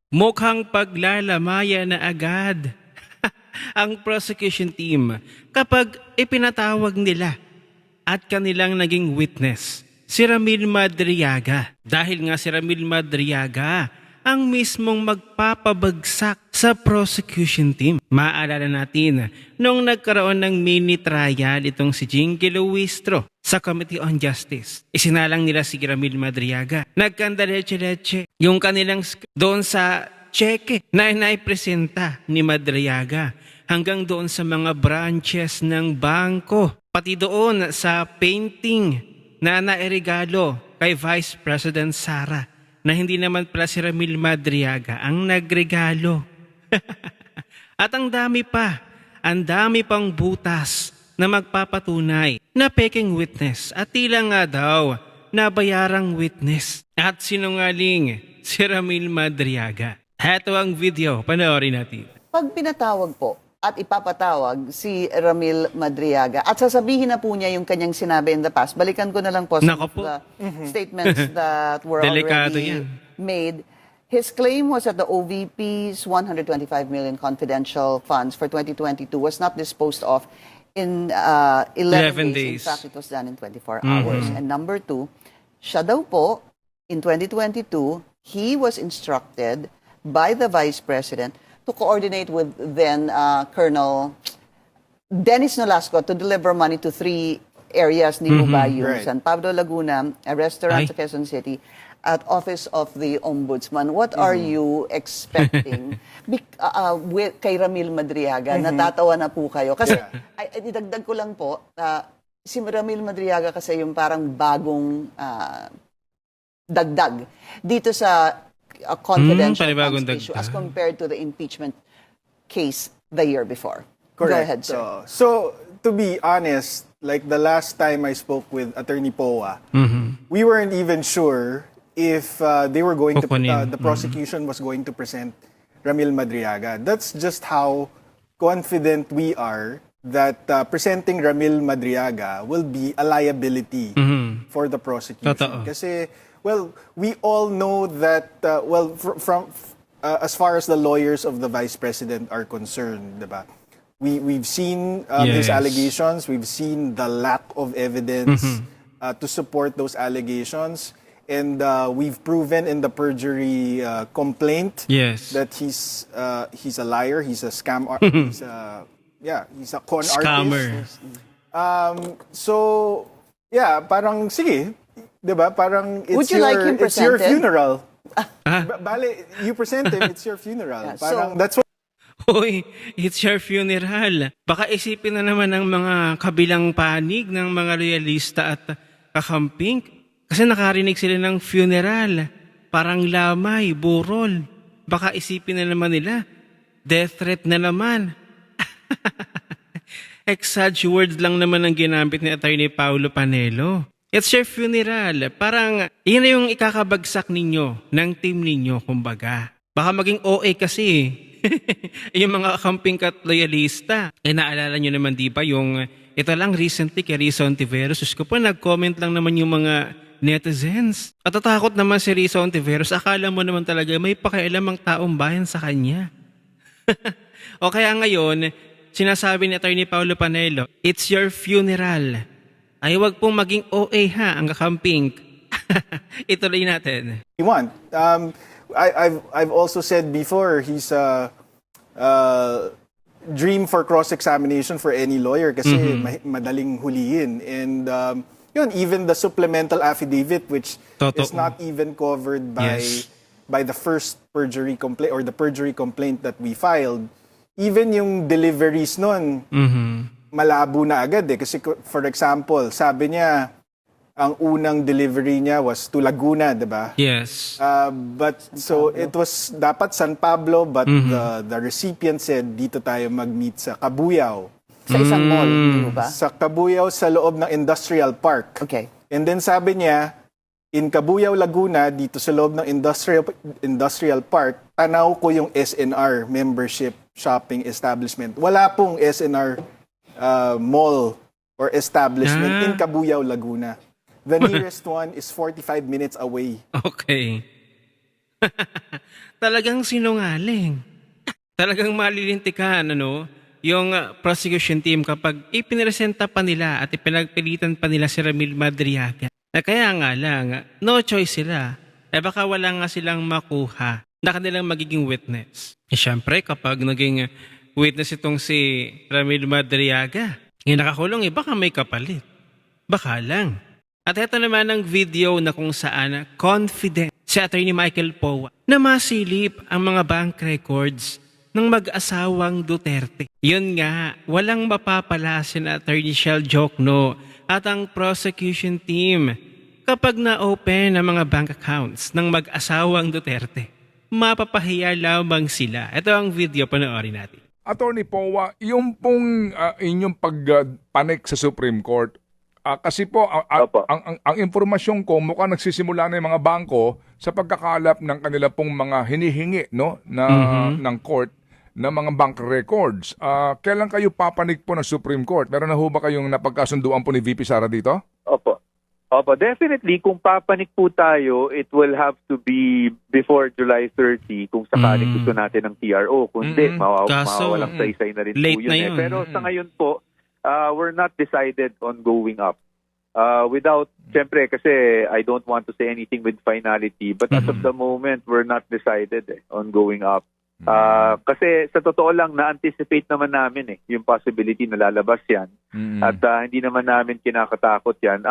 Mukhang paglalamaya na agad ang prosecution team kapag ipinatawag nila at kanilang naging witness si Ramil Madriaga. Dahil nga si Ramil Madriaga ang mismong magpapabagsak sa prosecution team. Maaalala natin nung nagkaroon ng mini trial itong si Jinky Luistro sa Committee on Justice. Isinalang nila si Ramil Madriaga. Nagkandaleche-leche yung kanilang doon sa cheque na inaipresenta ni Madriaga hanggang doon sa mga branches ng bangko. Pati doon sa painting na nairigalo kay Vice President Sara na hindi naman pala si Ramil Madriaga ang nagregalo. At ang dami pang butas na magpapatunay na peking witness at tila nga daw nabayarang witness at sinungaling si Ramil Madriaga. Heto ang video, panoorin natin. Pag pinatawag po at ipapatawag si Ramil Madriaga at sasabihin na po niya yung kanyang sinabi in the past, balikan ko na lang po some of the statements that were already made. His claim was that the OVP's 125 million confidential funds for 2022 was not disposed of in 11 days. In fact, it was done in 24 hours. And number two, siya daw po, in 2022, he was instructed by the Vice President to coordinate with then Colonel Dennis Nolasco to deliver money to 3 areas ni Ubayong, San Pablo, Laguna, a restaurant sa Quezon City, at Office of the Ombudsman. What are you expecting with kay Ramil Madriaga? Natatawa na po kayo. Kasi, idagdag ko lang po, si Ramil Madriaga kasi yung parang bagong dagdag dito sa confidential funds issue as compared to the impeachment case the year before. Correct. Go ahead, sir. So, to be honest, like the last time I spoke with Attorney Poa, we weren't even sure if they were going to, the prosecution was going to present Ramil Madriaga. That's just how confident we are that presenting Ramil Madriaga will be a liability for the prosecution. Kasi, well, we all know that, from as far as the lawyers of the Vice President are concerned, diba? We've seen his allegations, we've seen the lack of evidence to support those allegations. And we've proven in the perjury complaint that he's a liar, he's a scam, he's a con artist. So yeah, parang sige, 'di ba? Parang Would you like him it's your presented? funeral. Bale, you present him, it's your funeral. Parang that's what. Hoy, it's your funeral. Baka isipin na naman ng mga kabilang panig ng mga loyalista at kakamping. Kasi nakarinig sila ng funeral, parang lamay, burol. Baka isipin na naman nila, death threat na naman. Exage words lang naman ang ginamit ni Atty. Paulo Panelo. It's your funeral. Parang, yun na yung ikakabagsak ninyo, ng team ninyo, kumbaga. Baka maging OA kasi yung mga kamping kat loyalista. Naalala nyo naman di ba yung, ito lang recently kay Risa Ontiveros, ko po, nag-comment lang naman yung mga netizens. At tatakot naman si Risa Ontiveros, akala mo naman talaga may pakialam ang taong bayan sa kanya. O kaya ngayon, sinasabi ni Atty. Paulo Panelo, it's your funeral. Ay wag pong maging OA ha, ang kakamping. Ituloy natin. You want. I've also said before, he's a dream for cross-examination for any lawyer kasi madaling hulihin. And yun, even the supplemental affidavit, which is not even covered by the first perjury complaint or the perjury complaint that we filed, even yung deliveries nun, malabo na agad eh. Kasi for example, sabi niya, ang unang delivery niya was to Laguna, diba? Yes. But so it was dapat San Pablo, but the recipient said, dito tayo mag-meet sa Cabuyao. Sa isang mall, di ba? Sa Cabuyao sa loob ng industrial park. Okay. And then sabi niya, in Cabuyao, Laguna, dito sa loob ng industrial park, tanaw ko yung SNR, membership shopping establishment. Wala pong SNR mall or establishment in Cabuyao, Laguna. The nearest one is 45 minutes away. Okay. Talagang sinungaling. Talagang malilintikan, yung prosecution team kapag ipinresenta pa nila at ipinagpilitan pa nila si Ramil Madriaga. Kaya nga lang, no choice sila. Baka wala nga silang makuha na kanilang magiging witness. Siyempre, kapag naging witness itong si Ramil Madriaga, nakakulong baka may kapalit. Baka lang. At ito naman ang video na kung saan confident si Attorney Michael Powa na masilip ang mga bank records ng mag-asawang Duterte. Yun nga, walang mapapala si Attorney Shell Jokno at ang prosecution team kapag na-open ang mga bank accounts ng mag-asawang Duterte. Mapapahiya lamang sila. Ito ang video, panoorin natin. Attorney Powa, yung pong inyong pagpanik sa Supreme Court, kasi po, ang impormasyon ko, mukhang nagsisimula na yung mga bangko sa pagkakalap ng kanila pong mga hinihingi ng court na mga bank records. Kailan kayo papanig po ng Supreme Court? Meron na ho ba kayong napagkasunduan po ni VP Sara dito? Opo, definitely kung papanik po tayo, it will have to be before July 30 kung sakaling gusto natin ng TRO. Kundi, mawawalang saysay na rin po yun. Pero sa ngayon po, we're not decided on going up. Siyempre, kasi I don't want to say anything with finality, but as of the moment, we're not decided on going up. Kasi sa totoo lang, na-anticipate naman namin yung possibility na lalabas yan. At hindi naman namin kinakatakot yan.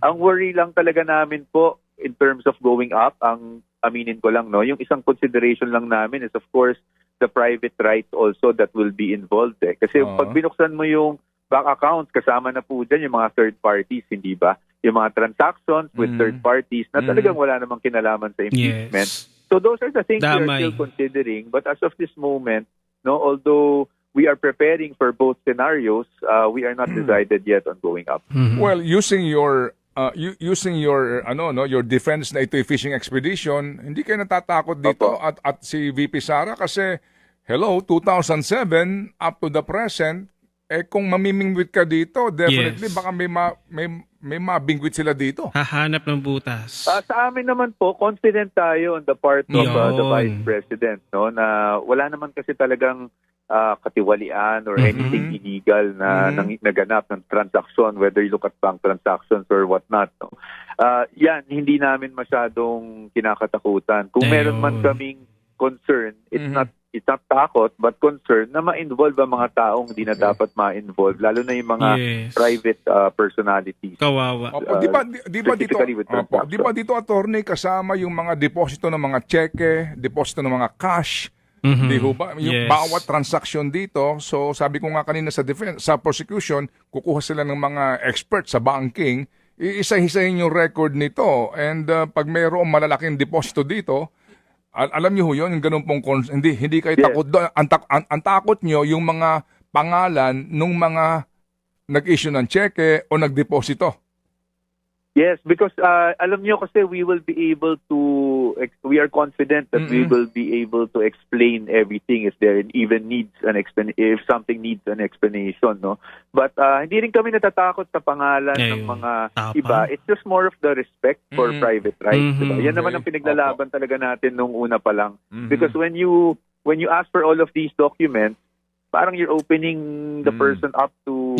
Ang worry lang talaga namin po in terms of going up, ang aminin ko lang, yung isang consideration lang namin is of course the private rights also that will be involved. Kasi pag binuksan mo yung bank accounts, kasama na po dyan yung mga third parties, hindi ba? Yung mga transactions with third parties na talagang wala namang kinalaman sa impeachment. Yes. So those are the things we are still considering. But as of this moment, although we are preparing for both scenarios, we are not decided yet on going up. Well, using your your defense na ito'y fishing expedition, hindi kayo natatakot dito at si VP Sara kasi hello, 2007 up to the present, kung mamimingwit ka dito, definitely baka may mabingwit sila dito. Hahanap ng butas. Sa amin naman po, confident tayo on the part of the Vice President, na wala naman kasi talagang katiwalian or anything illegal na naganap ng transaction, whether you look at bank transactions or whatnot. Yan, hindi namin masyadong kinakatakutan. Kung meron man kaming concern, it's not takot but concern na ma-involve ang mga taong hindi na dapat ma-involve, lalo na yung mga private personalities. Kawawa. Di ba dito attorney kasama yung mga deposito ng mga cheque, deposito ng mga cash, di ho ba? Yung bawat transaction dito, so sabi ko nga kanina sa defense, sa prosecution, kukuha sila ng mga experts sa banking, iisa-isahin yung record nito, and pag mayroong malalaking deposito dito, alam niyo ho yun, yung ganun pong hindi kayo takot doon. Ang takot niyo yung mga pangalan nung mga nag-issue ng cheque o nagdeposito. Yes, because alam niyo kasi we are confident that we will be able to explain everything if there even needs if something needs an explanation, But hindi rin kami natatakot sa pangalan ng mga iba. It's just more of the respect for private rights. Diba? Yan naman ang pinaglalaban talaga natin nung una pa lang. Because when you ask for all of these documents, parang you're opening the person up to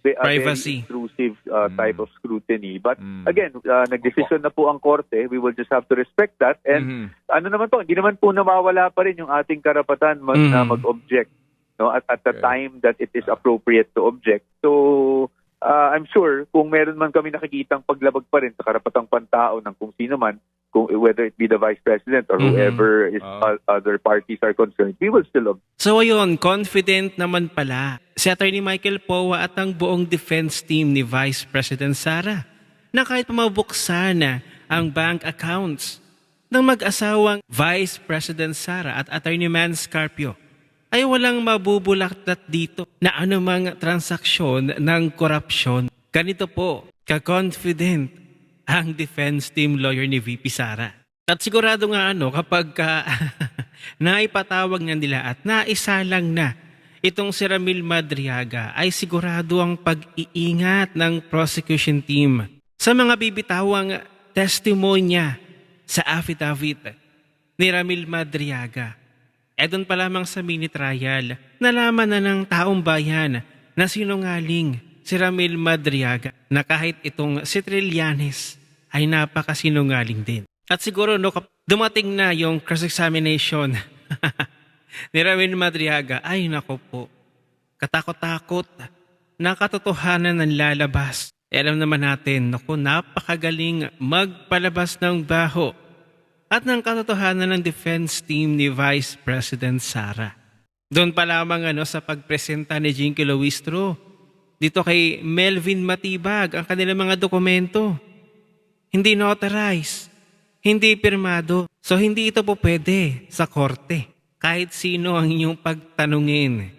privacy, intrusive type of scrutiny. But again, nagdesisyon na po ang korte. We will just have to respect that. And hindi naman po nawawala pa rin yung ating karapatan na mag-object at the time that it is appropriate to object. So I'm sure kung meron man kami nakikitang paglabag pa rin sa karapatang pantao ng kung sino man, whether it be the Vice President or whoever is other parties are concerned, we will still object. So ayun, confident naman pala si Attorney Michael Powa at ang buong defense team ni Vice President Sara na kahit mabuksan na ang bank accounts ng mag-asawang Vice President Sara at Attorney Man Scarpio ay walang mabubulaktat dito na anumang transaksyon ng korupsyon. Ganito po, ka-confident ang defense team lawyer ni VP Sara. At sigurado nga kapag naipatawag na nila at naisalang na itong si Ramil Madriaga, ay sigurado ang pag-iingat ng prosecution team sa mga bibitawang testimonya sa affidavit ni Ramil Madriaga. Doon pa lamang sa mini trial, nalaman na ng taong bayan na sinungaling si Ramil Madriaga na kahit itong si Trillanes ay napakasinungaling din. At siguro dumating na yung cross-examination ni Ramil Madriaga, ay nako po, katakot-takot, nakatotohanan ng lalabas. Alam naman natin, napakagaling magpalabas ng baho at ng katotohanan ng defense team ni Vice President Sara. Doon pa lamang sa pagpresenta ni Jinky Luistro dito kay Melvin Matibag ang kanilang mga dokumento. Hindi notarized, hindi pirmado. So hindi ito po pwede sa korte. Kahit sino ang inyong pagtanungin.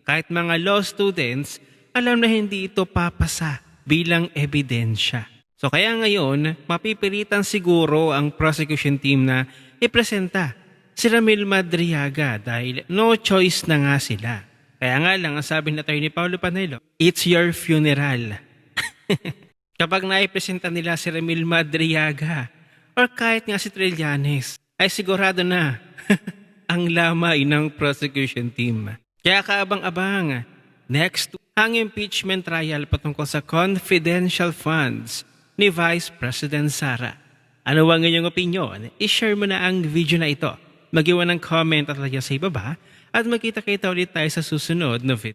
Kahit mga law students, alam na hindi ito papasa bilang ebidensya. So kaya ngayon, mapipilitan siguro ang prosecution team na ipresenta si Ramil Madriaga dahil no choice na nga sila. Kaya nga lang ang sabi ni Atty. Paulo Panelo, it's your funeral. Kapag naipresenta nila si Ramil Madriaga or kahit nga si Trillanes, ay sigurado na ang lamay ng prosecution team. Kaya kaabang-abang, next, ang impeachment trial patungkol sa confidential funds ni Vice President Sara. Ano ang inyong opinion? I-share mo na ang video na ito. Mag-iwan ng comment at like sa ibaba at magkita-kita ulit tayo sa susunod na video.